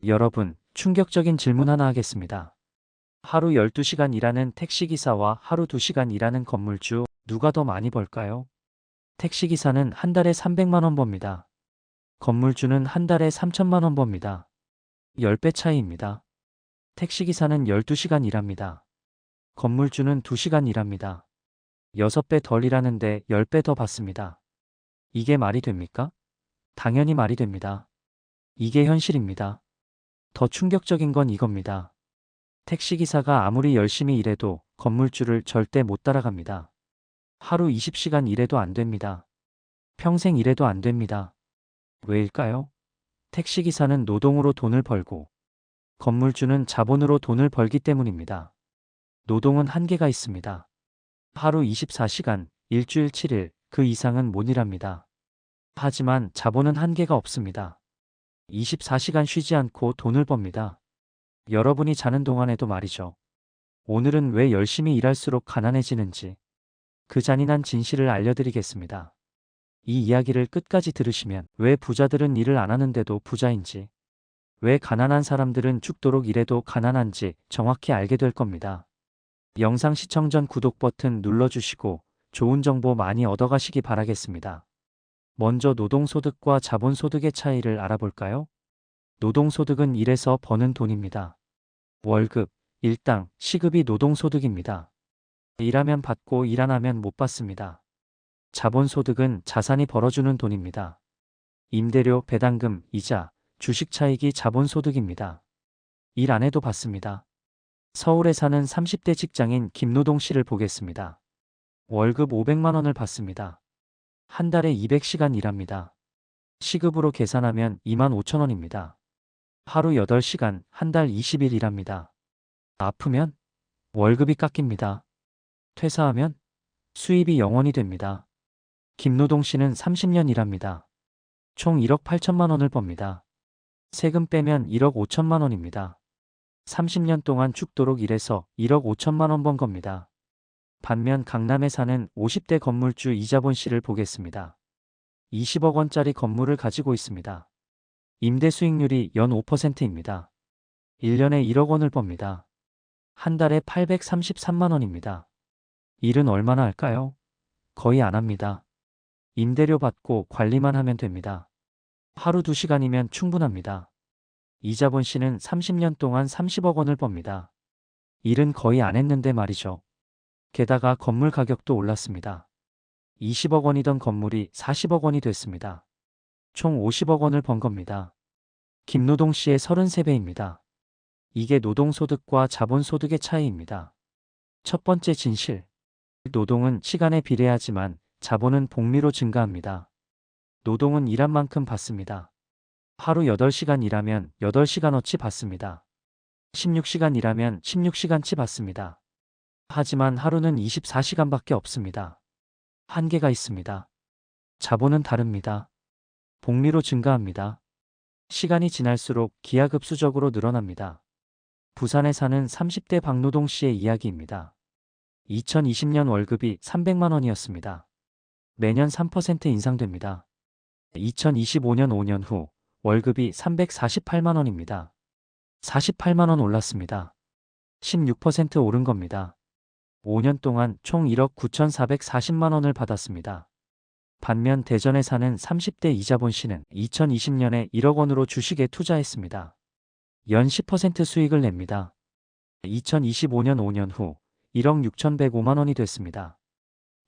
여러분, 충격적인 질문 하나 하겠습니다. 하루 12시간 일하는 택시기사와 하루 2시간 일하는 건물주, 누가 더 많이 벌까요? 택시기사는 한 달에 300만 원 법니다. 건물주는 한 달에 3천만 원 법니다. 10배 차이입니다. 택시기사는 12시간 일합니다. 건물주는 2시간 일합니다. 6배 덜 일하는데 10배 더 받습니다. 이게 말이 됩니까? 당연히 말이 됩니다. 이게 현실입니다. 더 충격적인 건 이겁니다. 택시기사가 아무리 열심히 일해도 건물주를 절대 못 따라갑니다. 하루 20시간 일해도 안 됩니다. 평생 일해도 안 됩니다. 왜일까요? 택시기사는 노동으로 돈을 벌고 건물주는 자본으로 돈을 벌기 때문입니다. 노동은 한계가 있습니다. 하루 24시간, 일주일 7일, 그 이상은 못 일합니다. 하지만 자본은 한계가 없습니다. 24시간 쉬지 않고 돈을 법니다. 여러분이 자는 동안에도 말이죠. 오늘은 왜 열심히 일할수록 가난해지는지 그 잔인한 진실을 알려드리겠습니다. 이 이야기를 끝까지 들으시면 왜 부자들은 일을 안 하는데도 부자인지, 왜 가난한 사람들은 죽도록 일해도 가난한지 정확히 알게 될 겁니다. 영상 시청 전 구독 버튼 눌러주시고 좋은 정보 많이 얻어가시기 바라겠습니다. 먼저 노동소득과 자본소득의 차이를 알아볼까요? 노동소득은 일해서 버는 돈입니다. 월급, 일당, 시급이 노동소득입니다. 일하면 받고 일 안 하면 못 받습니다. 자본소득은 자산이 벌어주는 돈입니다. 임대료, 배당금, 이자, 주식 차익이 자본소득입니다. 일 안 해도 받습니다. 서울에 사는 30대 직장인 김노동 씨를 보겠습니다. 월급 500만 원을 받습니다. 한 달에 200시간 일합니다. 시급으로 계산하면 2만 5천 원입니다. 하루 8시간, 한 달 20일 일합니다. 아프면 월급이 깎입니다. 퇴사하면 수입이 0원이 됩니다. 김노동 씨는 30년 일합니다. 총 1억 8천만 원을 법니다. 세금 빼면 1억 5천만 원입니다. 30년 동안 죽도록 일해서 1억 5천만 원 번 겁니다. 반면 강남에 사는 50대 건물주 이자본 씨를 보겠습니다. 20억 원짜리 건물을 가지고 있습니다. 임대 수익률이 연 5%입니다. 1년에 1억 원을 법니다. 한 달에 833만 원입니다. 일은 얼마나 할까요? 거의 안 합니다. 임대료 받고 관리만 하면 됩니다. 하루 2시간이면 충분합니다. 이자본 씨는 30년 동안 30억 원을 법니다. 일은 거의 안 했는데 말이죠. 게다가 건물 가격도 올랐습니다. 20억 원이던 건물이 40억 원이 됐습니다. 총 50억 원을 번 겁니다. 김노동 씨의 33배입니다. 이게 노동소득과 자본소득의 차이입니다. 첫 번째 진실. 노동은 시간에 비례하지만 자본은 복리로 증가합니다. 노동은 일한 만큼 받습니다. 하루 8시간 일하면 8시간어치 받습니다. 16시간 일하면 16시간치 받습니다. 하지만 하루는 24시간밖에 없습니다. 한계가 있습니다. 자본은 다릅니다. 복리로 증가합니다. 시간이 지날수록 기하급수적으로 늘어납니다. 부산에 사는 30대 박노동 씨의 이야기입니다. 2020년 월급이 300만 원이었습니다. 매년 3% 인상됩니다. 2025년 5년 후 월급이 348만 원입니다. 48만 원 올랐습니다. 16% 오른 겁니다. 5년 동안 총 1억 9,440만 원을 받았습니다. 반면 대전에 사는 30대 이자본 씨는 2020년에 1억 원으로 주식에 투자했습니다. 연 10% 수익을 냅니다. 2025년 5년 후 1억 6,105만 원이 됐습니다.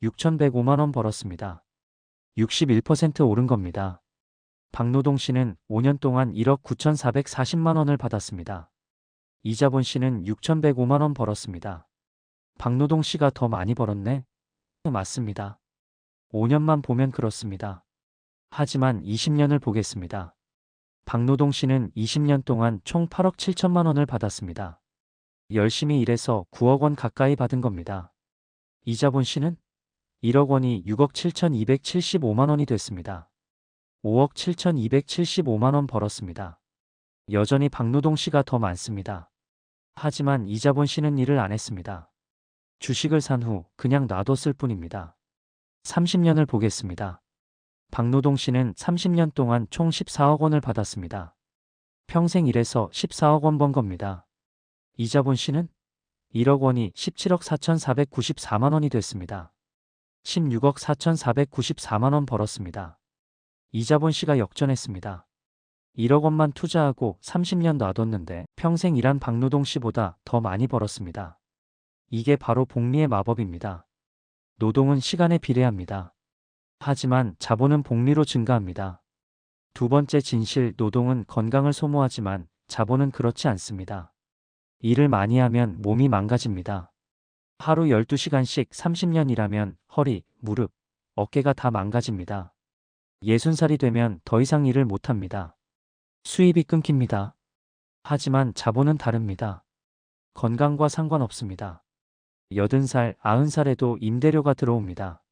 6,105만 원 벌었습니다. 61% 오른 겁니다. 박노동 씨는 5년 동안 1억 9,440만 원을 받았습니다. 이자본 씨는 6,105만 원 벌었습니다. 박노동 씨가 더 많이 벌었네? 맞습니다. 5년만 보면 그렇습니다. 하지만 20년을 보겠습니다. 박노동 씨는 20년 동안 총 8억 7천만 원을 받았습니다. 열심히 일해서 9억 원 가까이 받은 겁니다. 이자본 씨는 1억 원이 6억 7,275만 원이 됐습니다. 5억 7,275만 원 벌었습니다. 여전히 박노동 씨가 더 많습니다. 하지만 이자본 씨는 일을 안 했습니다. 주식을 산 후 그냥 놔뒀을 뿐입니다. 30년을 보겠습니다. 박노동 씨는 30년 동안 총 14억 원을 받았습니다. 평생 일해서 14억 원 번 겁니다. 이자본 씨는 1억 원이 17억 4,494만 원이 됐습니다. 16억 4,494만 원 벌었습니다. 이자본 씨가 역전했습니다. 1억 원만 투자하고 30년 놔뒀는데 평생 일한 박노동 씨보다 더 많이 벌었습니다. 이게 바로 복리의 마법입니다. 노동은 시간에 비례합니다. 하지만 자본은 복리로 증가합니다. 두 번째 진실, 노동은 건강을 소모하지만 자본은 그렇지 않습니다. 일을 많이 하면 몸이 망가집니다. 하루 12시간씩 30년 일하면 허리, 무릎, 어깨가 다 망가집니다. 60살이 되면 더 이상 일을 못합니다. 수입이 끊깁니다. 하지만 자본은 다릅니다. 건강과 상관없습니다. 80살, 90살에도 임대료가 들어옵니다.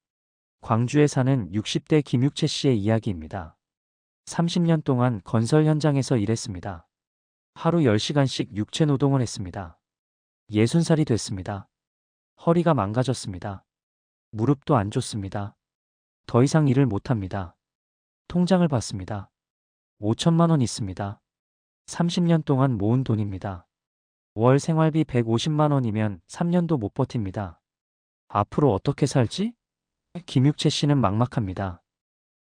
광주에 사는 60대 김육채 씨의 이야기입니다. 30년 동안 건설 현장에서 일했습니다. 하루 10시간씩 육체 노동을 했습니다. 60살이 됐습니다. 허리가 망가졌습니다. 무릎도 안 좋습니다. 더 이상 일을 못합니다. 통장을 봤습니다. 5천만 원 있습니다. 30년 동안 모은 돈입니다. 월 생활비 150만 원이면 3년도 못 버팁니다. 앞으로 어떻게 살지? 김육채 씨는 막막합니다.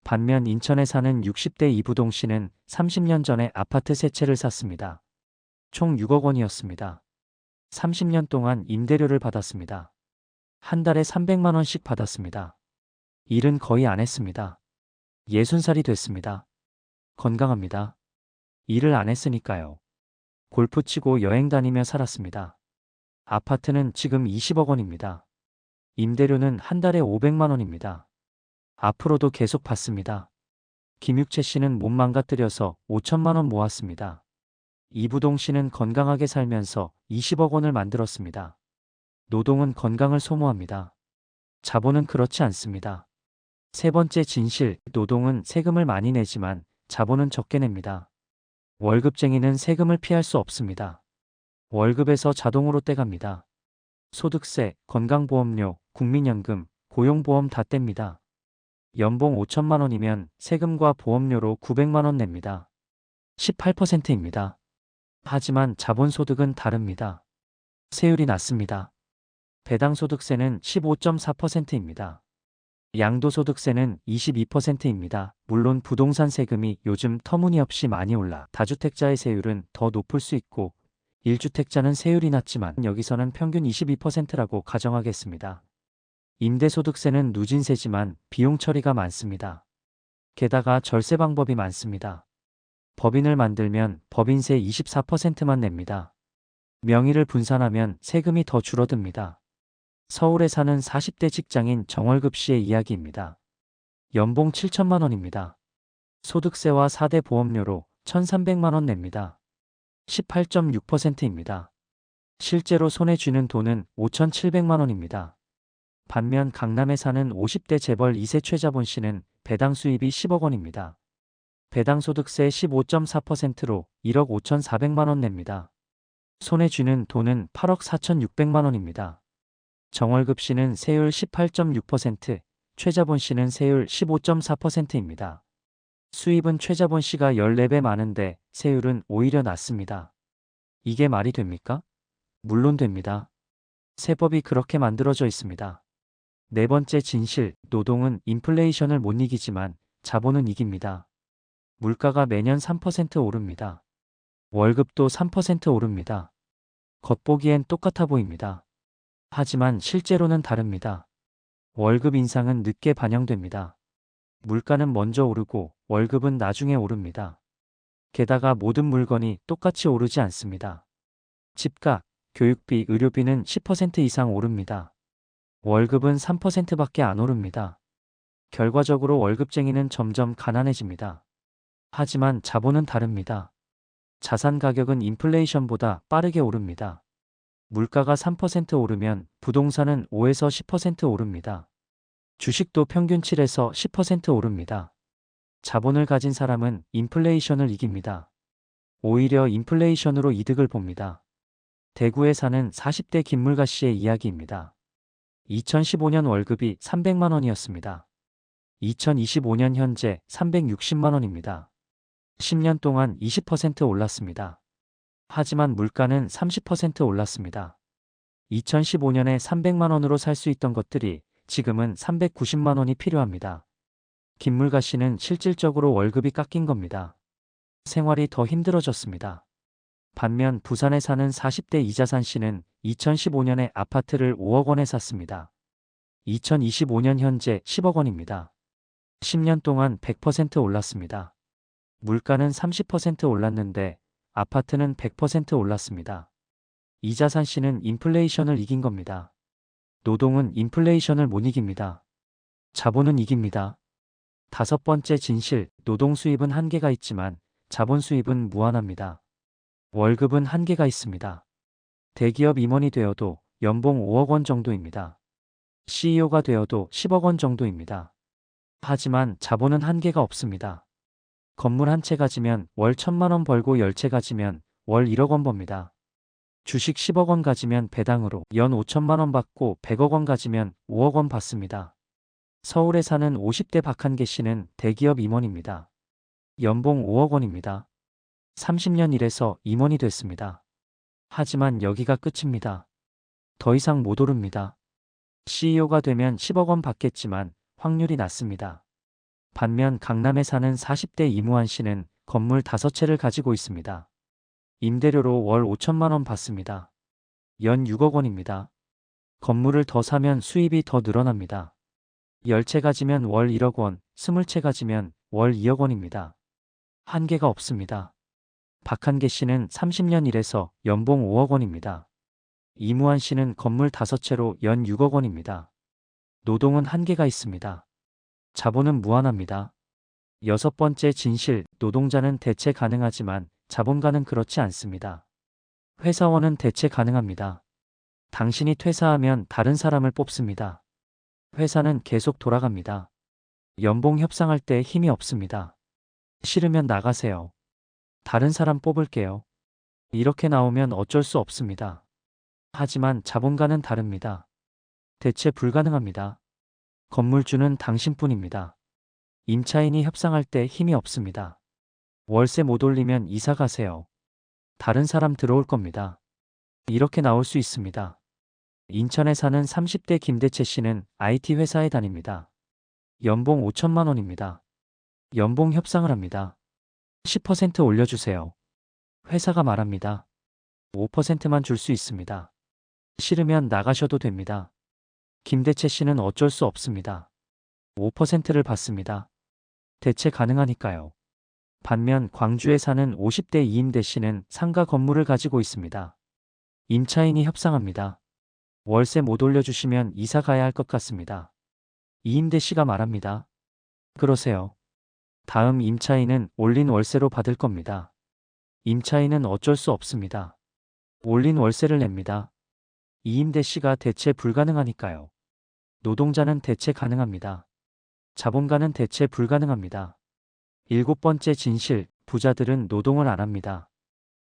반면 인천에 사는 60대 이부동 씨는 30년 전에 아파트 세 채를 샀습니다. 총 6억 원이었습니다. 30년 동안 임대료를 받았습니다. 한 달에 300만 원씩 받았습니다. 일은 거의 안 했습니다. 60살이 됐습니다. 건강합니다. 일을 안 했으니까요. 골프 치고 여행 다니며 살았습니다. 아파트는 지금 20억 원입니다. 임대료는 한 달에 500만 원입니다. 앞으로도 계속 받습니다. 김육채 씨는 몸 망가뜨려서 5천만 원 모았습니다. 이부동 씨는 건강하게 살면서 20억 원을 만들었습니다. 노동은 건강을 소모합니다. 자본은 그렇지 않습니다. 세 번째 진실, 노동은 세금을 많이 내지만 자본은 적게 냅니다. 월급쟁이는 세금을 피할 수 없습니다. 월급에서 자동으로 떼갑니다. 소득세, 건강보험료, 국민연금, 고용보험 다 뗍니다. 연봉 5천만 원이면 세금과 보험료로 900만 원 냅니다. 18%입니다. 하지만 자본소득은 다릅니다. 세율이 낮습니다. 배당소득세는 15.4%입니다. 양도소득세는 22%입니다. 물론 부동산 세금이 요즘 터무니없이 많이 올라 다주택자의 세율은 더 높을 수 있고 1주택자는 세율이 낮지만 여기서는 평균 22%라고 가정하겠습니다. 임대소득세는 누진세지만 비용 처리가 많습니다. 게다가 절세 방법이 많습니다. 법인을 만들면 법인세 24%만 냅니다. 명의를 분산하면 세금이 더 줄어듭니다. 서울에 사는 40대 직장인 정월급 씨의 이야기입니다. 연봉 7천만 원입니다. 소득세와 4대 보험료로 1,300만 원 냅니다. 18.6%입니다. 실제로 손에 쥐는 돈은 5,700만 원입니다. 반면 강남에 사는 50대 재벌 2세 최자본 씨는 배당 수입이 10억 원입니다. 배당소득세 15.4%로 1억 5,400만 원 냅니다. 손에 쥐는 돈은 8억 4,600만 원입니다. 정월급 씨는 세율 18.6%, 최자본 씨는 세율 15.4%입니다. 수입은 최자본 씨가 14배 많은데 세율은 오히려 낮습니다. 이게 말이 됩니까? 물론 됩니다. 세법이 그렇게 만들어져 있습니다. 네 번째 진실, 노동은 인플레이션을 못 이기지만 자본은 이깁니다. 물가가 매년 3% 오릅니다. 월급도 3% 오릅니다. 겉보기엔 똑같아 보입니다. 하지만 실제로는 다릅니다. 월급 인상은 늦게 반영됩니다. 물가는 먼저 오르고 월급은 나중에 오릅니다. 게다가 모든 물건이 똑같이 오르지 않습니다. 집값, 교육비, 의료비는 10% 이상 오릅니다. 월급은 3%밖에 안 오릅니다. 결과적으로 월급쟁이는 점점 가난해집니다. 하지만 자본은 다릅니다. 자산 가격은 인플레이션보다 빠르게 오릅니다. 물가가 3% 오르면 부동산은 5에서 10% 오릅니다. 주식도 평균 7에서 10% 오릅니다. 자본을 가진 사람은 인플레이션을 이깁니다. 오히려 인플레이션으로 이득을 봅니다. 대구에 사는 40대 김물가 씨의 이야기입니다. 2015년 월급이 300만 원이었습니다. 2025년 현재 360만 원입니다. 10년 동안 20% 올랐습니다. 하지만 물가는 30% 올랐습니다. 2015년에 300만 원으로 살 수 있던 것들이 지금은 390만 원이 필요합니다. 김물가 씨는 실질적으로 월급이 깎인 겁니다. 생활이 더 힘들어졌습니다. 반면 부산에 사는 40대 이자산 씨는 2015년에 아파트를 5억 원에 샀습니다. 2025년 현재 10억 원입니다. 10년 동안 100% 올랐습니다. 물가는 30% 올랐는데 아파트는 100% 올랐습니다. 이자산 씨는 인플레이션을 이긴 겁니다. 노동은 인플레이션을 못 이깁니다. 자본은 이깁니다. 다섯 번째 진실, 노동 수입은 한계가 있지만 자본 수입은 무한합니다. 월급은 한계가 있습니다. 대기업 임원이 되어도 연봉 5억 원 정도입니다. CEO가 되어도 10억 원 정도입니다. 하지만 자본은 한계가 없습니다. 건물 한 채 가지면 월 1,000만 원 벌고 10채 가지면 월 1억 원 법니다. 주식 10억 원 가지면 배당으로 연 5천만 원 받고 100억 원 가지면 5억 원 받습니다. 서울에 사는 50대 박한계 씨는 대기업 임원입니다. 연봉 5억 원입니다. 30년 일해서 임원이 됐습니다. 하지만 여기가 끝입니다. 더 이상 못 오릅니다. CEO가 되면 10억 원 받겠지만 확률이 낮습니다. 반면 강남에 사는 40대 이무한 씨는 건물 5채를 가지고 있습니다. 임대료로 월 5천만 원 받습니다. 연 6억 원입니다. 건물을 더 사면 수입이 더 늘어납니다. 10채 가지면 월 1억 원, 20채 가지면 월 2억 원입니다. 한계가 없습니다. 박한계 씨는 30년 일해서 연봉 5억 원입니다. 이무한 씨는 건물 5채로 연 6억 원입니다. 노동은 한계가 있습니다. 자본은 무한합니다. 여섯 번째 진실, 노동자는 대체 가능하지만 자본가는 그렇지 않습니다. 회사원은 대체 가능합니다. 당신이 퇴사하면 다른 사람을 뽑습니다. 회사는 계속 돌아갑니다. 연봉 협상할 때 힘이 없습니다. 싫으면 나가세요. 다른 사람 뽑을게요. 이렇게 나오면 어쩔 수 없습니다. 하지만 자본가는 다릅니다. 대체 불가능합니다. 건물주는 당신뿐입니다. 임차인이 협상할 때 힘이 없습니다. 월세 못 올리면 이사 가세요. 다른 사람 들어올 겁니다. 이렇게 나올 수 있습니다. 인천에 사는 30대 김대채 씨는 IT 회사에 다닙니다. 연봉 5천만 원입니다. 연봉 협상을 합니다. 10% 올려주세요. 회사가 말합니다. 5%만 줄 수 있습니다. 싫으면 나가셔도 됩니다. 김대채 씨는 어쩔 수 없습니다. 5%를 받습니다. 대체 가능하니까요. 반면 광주에 사는 50대 이임대 씨는 상가 건물을 가지고 있습니다. 임차인이 협상합니다. 월세 못 올려주시면 이사 가야 할 것 같습니다. 이임대 씨가 말합니다. 그러세요. 다음 임차인은 올린 월세로 받을 겁니다. 임차인은 어쩔 수 없습니다. 올린 월세를 냅니다. 이임대 씨가 대체 불가능하니까요. 노동자는 대체 가능합니다. 자본가는 대체 불가능합니다. 일곱 번째 진실, 부자들은 노동을 안 합니다.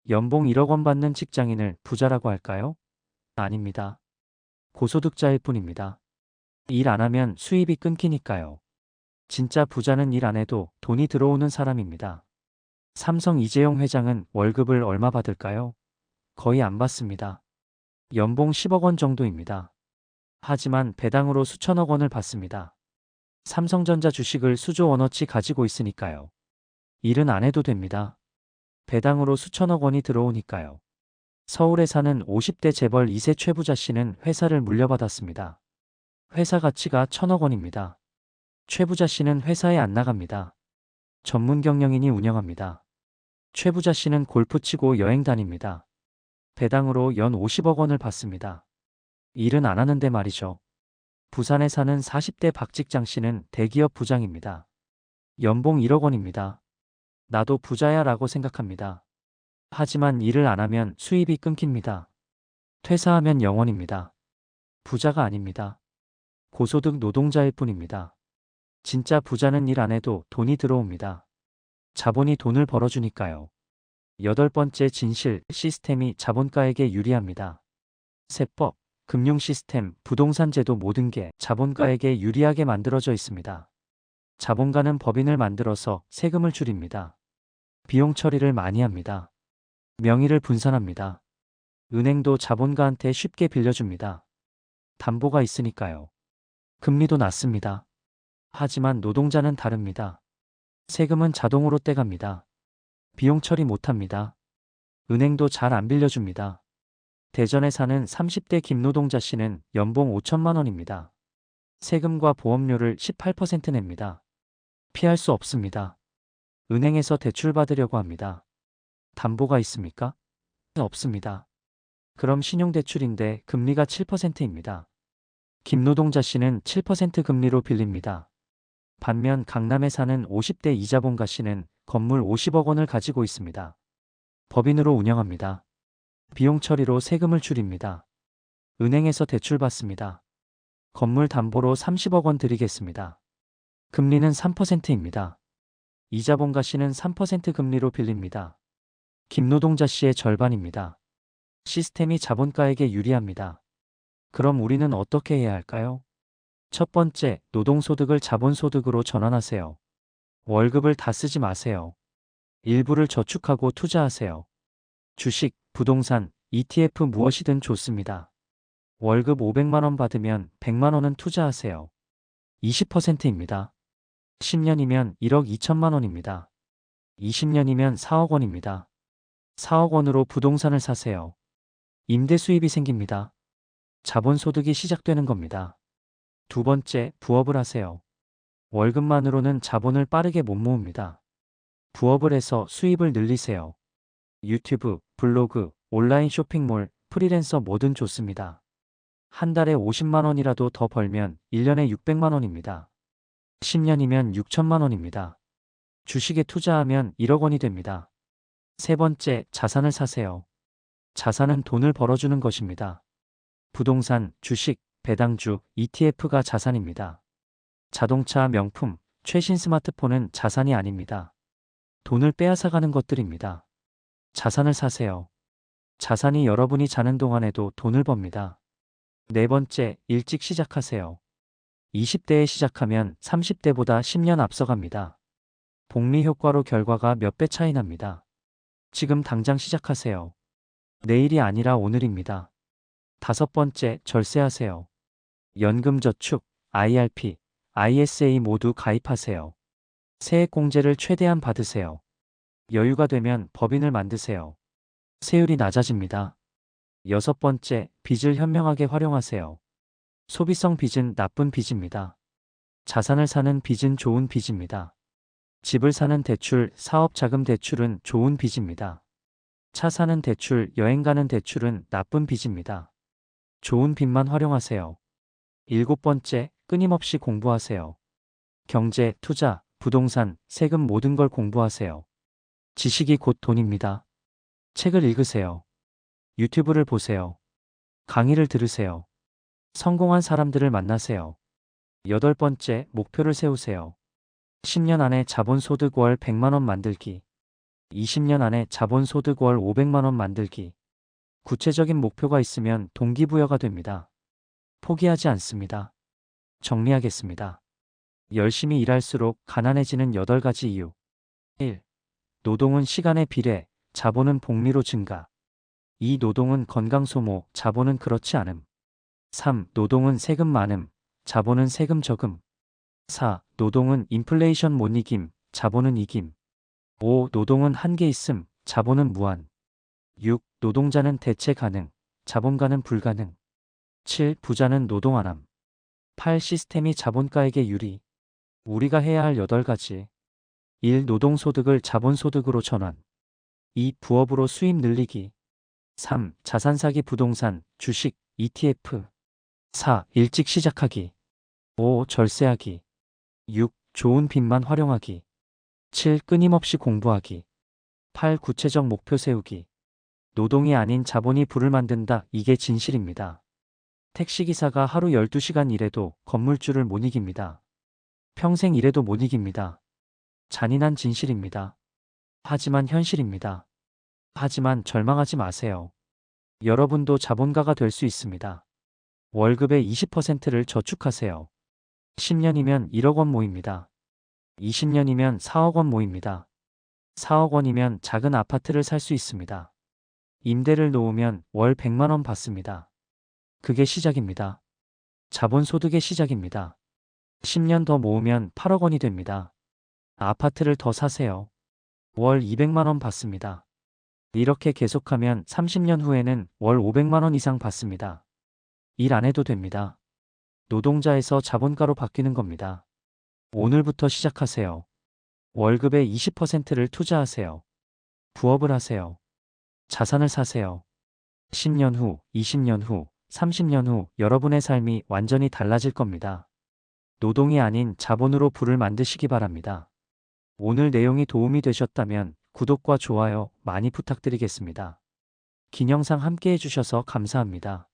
연봉 1억 원 받는 직장인을 부자라고 할까요? 아닙니다. 고소득자일 뿐입니다. 일 안 하면 수입이 끊기니까요. 진짜 부자는 일 안 해도 돈이 들어오는 사람입니다. 삼성 이재용 회장은 월급을 얼마 받을까요? 거의 안 받습니다. 연봉 10억 원 정도입니다. 하지만 배당으로 수천억 원을 받습니다. 삼성전자 주식을 수조 원어치 가지고 있으니까요. 일은 안 해도 됩니다. 배당으로 수천억 원이 들어오니까요. 서울에 사는 50대 재벌 2세 최부자 씨는 회사를 물려받았습니다. 회사 가치가 1,000억 원입니다. 최부자 씨는 회사에 안 나갑니다. 전문 경영인이 운영합니다. 최부자 씨는 골프 치고 여행 다닙니다. 배당으로 연 50억 원을 받습니다. 일은 안 하는데 말이죠. 부산에 사는 40대 박직장 씨는 대기업 부장입니다. 연봉 1억 원입니다. 나도 부자야 라고 생각합니다. 하지만 일을 안 하면 수입이 끊깁니다. 퇴사하면 영원입니다. 부자가 아닙니다. 고소득 노동자일 뿐입니다. 진짜 부자는 일 안 해도 돈이 들어옵니다. 자본이 돈을 벌어주니까요. 여덟 번째 진실, 시스템이 자본가에게 유리합니다. 세법, 금융 시스템, 부동산 제도 모든 게 자본가에게 유리하게 만들어져 있습니다. 자본가는 법인을 만들어서 세금을 줄입니다. 비용 처리를 많이 합니다. 명의를 분산합니다. 은행도 자본가한테 쉽게 빌려줍니다. 담보가 있으니까요. 금리도 낮습니다. 하지만 노동자는 다릅니다. 세금은 자동으로 떼갑니다. 비용 처리 못합니다. 은행도 잘 안 빌려줍니다. 대전에 사는 30대 김노동자 씨는 연봉 5천만 원입니다. 세금과 보험료를 18% 냅니다. 피할 수 없습니다. 은행에서 대출 받으려고 합니다. 담보가 있습니까? 없습니다. 그럼 신용대출인데 금리가 7%입니다. 김노동자 씨는 7% 금리로 빌립니다. 반면 강남에 사는 50대 이자봉가 씨는 건물 50억 원을 가지고 있습니다. 법인으로 운영합니다. 비용 처리로 세금을 줄입니다. 은행에서 대출 받습니다. 건물 담보로 30억 원 드리겠습니다. 금리는 3%입니다. 이자봉가 씨는 3% 금리로 빌립니다. 김노동자 씨의 절반입니다. 시스템이 자본가에게 유리합니다. 그럼 우리는 어떻게 해야 할까요? 첫 번째, 노동소득을 자본소득으로 전환하세요. 월급을 다 쓰지 마세요. 일부를 저축하고 투자하세요. 주식, 부동산, ETF 무엇이든 좋습니다. 월급 500만 원 받으면 100만 원은 투자하세요. 20%입니다. 10년이면 1억 2천만 원입니다. 20년이면 4억 원입니다. 4억 원으로 부동산을 사세요. 임대 수입이 생깁니다. 자본소득이 시작되는 겁니다. 두 번째, 부업을 하세요. 월급만으로는 자본을 빠르게 못 모읍니다. 부업을 해서 수입을 늘리세요. 유튜브, 블로그, 온라인 쇼핑몰, 프리랜서 뭐든 좋습니다. 한 달에 50만 원이라도 더 벌면 1년에 600만 원입니다. 10년이면 6천만 원입니다. 주식에 투자하면 1억 원이 됩니다. 세 번째, 자산을 사세요. 자산은 돈을 벌어주는 것입니다. 부동산, 주식, 배당주, ETF가 자산입니다. 자동차, 명품, 최신 스마트폰은 자산이 아닙니다. 돈을 빼앗아가는 것들입니다. 자산을 사세요. 자산이 여러분이 자는 동안에도 돈을 법니다. 네 번째, 일찍 시작하세요. 20대에 시작하면 30대보다 10년 앞서갑니다. 복리 효과로 결과가 몇 배 차이 납니다. 지금 당장 시작하세요. 내일이 아니라 오늘입니다. 다섯 번째, 절세하세요. 연금저축, IRP, ISA 모두 가입하세요. 세액공제를 최대한 받으세요. 여유가 되면 법인을 만드세요. 세율이 낮아집니다. 여섯 번째, 빚을 현명하게 활용하세요. 소비성 빚은 나쁜 빚입니다. 자산을 사는 빚은 좋은 빚입니다. 집을 사는 대출, 사업 자금 대출은 좋은 빚입니다. 차 사는 대출, 여행 가는 대출은 나쁜 빚입니다. 좋은 빚만 활용하세요. 일곱 번째, 끊임없이 공부하세요. 경제, 투자, 부동산, 세금 모든 걸 공부하세요. 지식이 곧 돈입니다. 책을 읽으세요. 유튜브를 보세요. 강의를 들으세요. 성공한 사람들을 만나세요. 여덟 번째, 목표를 세우세요. 10년 안에 자본소득 월 100만 원 만들기. 20년 안에 자본소득 월 500만 원 만들기. 구체적인 목표가 있으면 동기부여가 됩니다. 포기하지 않습니다. 정리하겠습니다. 열심히 일할수록 가난해지는 8가지 이유. 1. 노동은 시간에 비례, 자본은 복리로 증가. 2. 노동은 건강 소모, 자본은 그렇지 않음. 3. 노동은 세금 많음, 자본은 세금 적음. 4. 노동은 인플레이션 못 이김, 자본은 이김. 5. 노동은 한계 있음, 자본은 무한. 6. 노동자는 대체 가능, 자본가는 불가능. 7. 부자는 노동 안 함. 8. 시스템이 자본가에게 유리. 우리가 해야 할 8가지. 1. 노동소득을 자본소득으로 전환. 2. 부업으로 수입 늘리기. 3. 자산 사기 부동산, 주식, ETF. 4. 일찍 시작하기. 5. 절세하기. 6. 좋은 빚만 활용하기. 7. 끊임없이 공부하기. 8. 구체적 목표 세우기. 노동이 아닌 자본이 부를 만든다. 이게 진실입니다. 택시기사가 하루 12시간 일해도 건물주를 못 이깁니다. 평생 일해도 못 이깁니다. 잔인한 진실입니다. 하지만 현실입니다. 하지만 절망하지 마세요. 여러분도 자본가가 될 수 있습니다. 월급의 20%를 저축하세요. 10년이면 1억 원 모입니다. 20년이면 4억 원 모입니다. 4억 원이면 작은 아파트를 살 수 있습니다. 임대를 놓으면 월 100만 원 받습니다. 그게 시작입니다. 자본소득의 시작입니다. 10년 더 모으면 8억 원이 됩니다. 아파트를 더 사세요. 월 200만 원 받습니다. 이렇게 계속하면 30년 후에는 월 500만 원 이상 받습니다. 일 안 해도 됩니다. 노동자에서 자본가로 바뀌는 겁니다. 오늘부터 시작하세요. 월급의 20%를 투자하세요. 부업을 하세요. 자산을 사세요. 10년 후, 20년 후, 30년 후 여러분의 삶이 완전히 달라질 겁니다. 노동이 아닌 자본으로 부를 만드시기 바랍니다. 오늘 내용이 도움이 되셨다면 구독과 좋아요 많이 부탁드리겠습니다. 긴 영상 함께 해주셔서 감사합니다.